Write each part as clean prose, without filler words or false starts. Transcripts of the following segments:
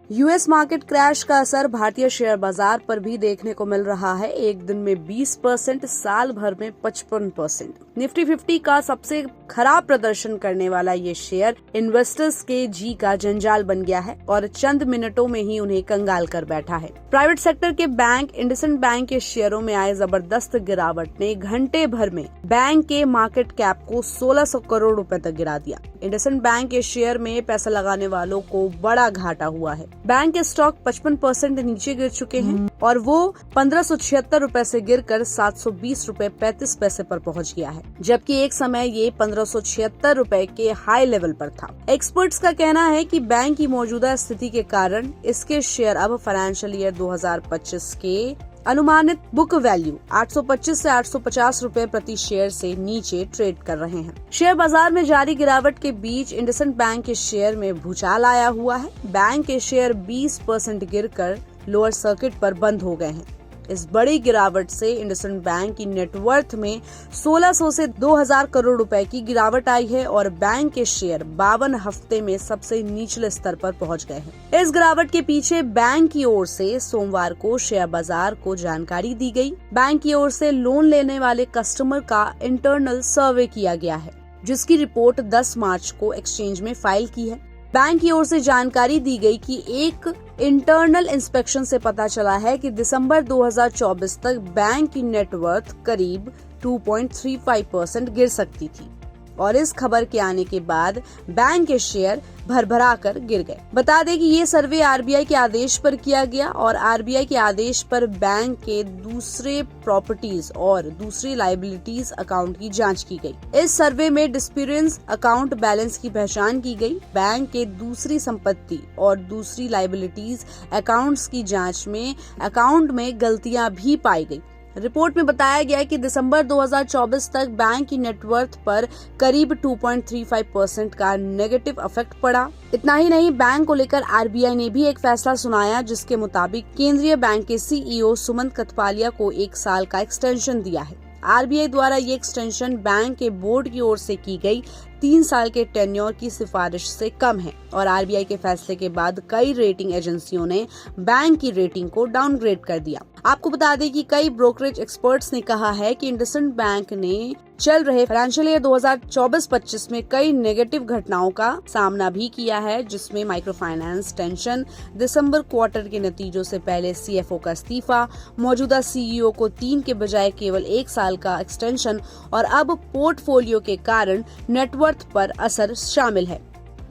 US market crash का असर भारतीय शेयर बाजार पर भी देखने को मिल रहा है। एक दिन में 20%, साल भर में 55%। निफ्टी 50 का सबसे खराब प्रदर्शन करने वाला ये शेयर इन्वेस्टर्स के जी का जंजाल बन गया है और चंद मिनटों में ही उन्हें कंगाल कर बैठा है। प्राइवेट सेक्टर के बैंक इंडसइंड बैंक के शेयरों में आए जबरदस्त गिरावट ने घंटे भर में बैंक के मार्केट कैप को 1600 करोड़ रुपए तक गिरा दिया। इंडसइंड बैंक के शेयर में पैसा लगाने वालों को बड़ा घाटा हुआ है। बैंक के स्टॉक 55% नीचे गिर चुके हैं और वो 1576 रुपए से गिरकर 720 रुपए 35 पैसे पर पहुंच गया है, जबकि एक समय ये 1576 रुपए के हाई लेवल पर था। एक्सपर्ट्स का कहना है कि बैंक की मौजूदा स्थिति के कारण इसके शेयर अब फाइनेंशियल ईयर 2025 के अनुमानित बुक वैल्यू 825 से 850 रुपए प्रति शेयर से नीचे ट्रेड कर रहे हैं। शेयर बाजार में जारी गिरावट के बीच इंडसइंड बैंक के शेयर में भूचाल आया हुआ है। बैंक के शेयर 20% गिरकर लोअर सर्किट पर बंद हो गए हैं। इस बड़ी गिरावट से इंडसइंड बैंक की नेटवर्थ में 1600 से 2000 करोड़ रुपए की गिरावट आई है और बैंक के शेयर 52 हफ्ते में सबसे निचले स्तर पर पहुंच गए हैं। इस गिरावट के पीछे बैंक की ओर से सोमवार को शेयर बाजार को जानकारी दी गई। बैंक की ओर से लोन लेने वाले कस्टमर का इंटरनल सर्वे किया गया है, जिसकी रिपोर्ट 10 मार्च को एक्सचेंज में फाइल की है। बैंक की ओर से जानकारी दी गई कि एक इंटरनल इंस्पेक्शन से पता चला है कि दिसंबर 2024 तक बैंक की नेटवर्थ करीब 2.35% गिर सकती थी और इस खबर के आने के बाद बैंक के शेयर भरभरा कर गिर गए। बता दें कि ये सर्वे आरबीआई के आदेश पर किया गया और आरबीआई के आदेश पर बैंक के दूसरे प्रॉपर्टीज और दूसरी लायबिलिटीज अकाउंट की जांच की गई। इस सर्वे में डिस्प्यूरेंस अकाउंट बैलेंस की पहचान की गई। बैंक के दूसरी संपत्ति और दूसरी लायबिलिटीज अकाउंट्स की जांच में अकाउंट में गलतियां भी पाई गई। रिपोर्ट में बताया गया है कि दिसंबर 2024 तक बैंक की नेटवर्थ पर करीब 2.35% का नेगेटिव इफेक्ट पड़ा। इतना ही नहीं, बैंक को लेकर आरबीआई ने भी एक फैसला सुनाया, जिसके मुताबिक केंद्रीय बैंक के सीईओ सुमंत कथपालिया को 1 साल का एक्सटेंशन दिया है। आरबीआई द्वारा ये एक्सटेंशन बैंक के बोर्ड की ओर से की गई 3 साल के टेन्योर की सिफारिश से कम है और आरबीआई के फैसले के बाद कई रेटिंग एजेंसियों ने बैंक की रेटिंग को डाउनग्रेड कर दिया। आपको बता दें कि कई ब्रोकरेज एक्सपर्ट्स ने कहा है कि इंडसइंड बैंक ने चल रहे फाइनेंशियल ईयर 2024-25 में कई नेगेटिव घटनाओं का सामना भी किया है, जिसमें माइक्रो फाइनेंस टेंशन, दिसंबर क्वार्टर के नतीजों से पहले सीएफओ का इस्तीफा, मौजूदा सीईओ को 3 के बजाय केवल 1 साल का एक्सटेंशन और अब पोर्टफोलियो के कारण नेटवर्थ पर असर शामिल है।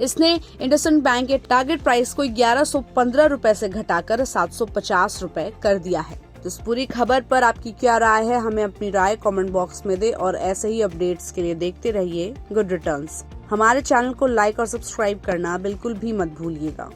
इसने इंडसइंड बैंक के टारगेट प्राइस को 1115 रुपए से घटाकर 750 रुपए कर दिया है। तो इस पूरी खबर पर आपकी क्या राय है, हमें अपनी राय कमेंट बॉक्स में दे और ऐसे ही अपडेट्स के लिए देखते रहिए गुड रिटर्न्स। हमारे चैनल को लाइक और सब्सक्राइब करना बिल्कुल भी मत भूलिएगा।